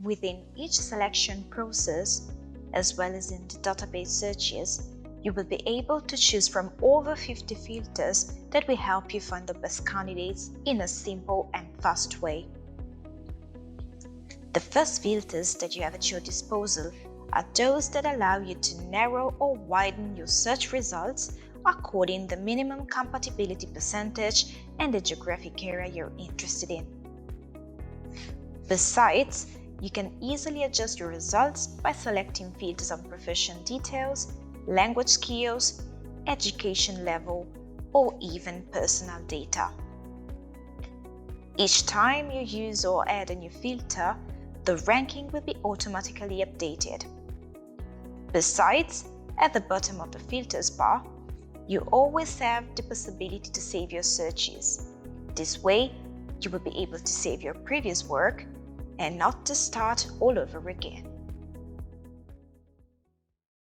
Within each selection process, as well as in the database searches, you will be able to choose from over 50 filters that will help you find the best candidates in a simple and fast way. The first filters that you have at your disposal are those that allow you to narrow or widen your search results according to the minimum compatibility percentage and the geographic area you're interested in. Besides, you can easily adjust your results by selecting filters on profession details, language skills, education level, or even personal data. Each time you use or add a new filter, the ranking will be automatically updated. Besides, at the bottom of the filters bar, you always have the possibility to save your searches. This way, you will be able to save your previous work and not to start all over again.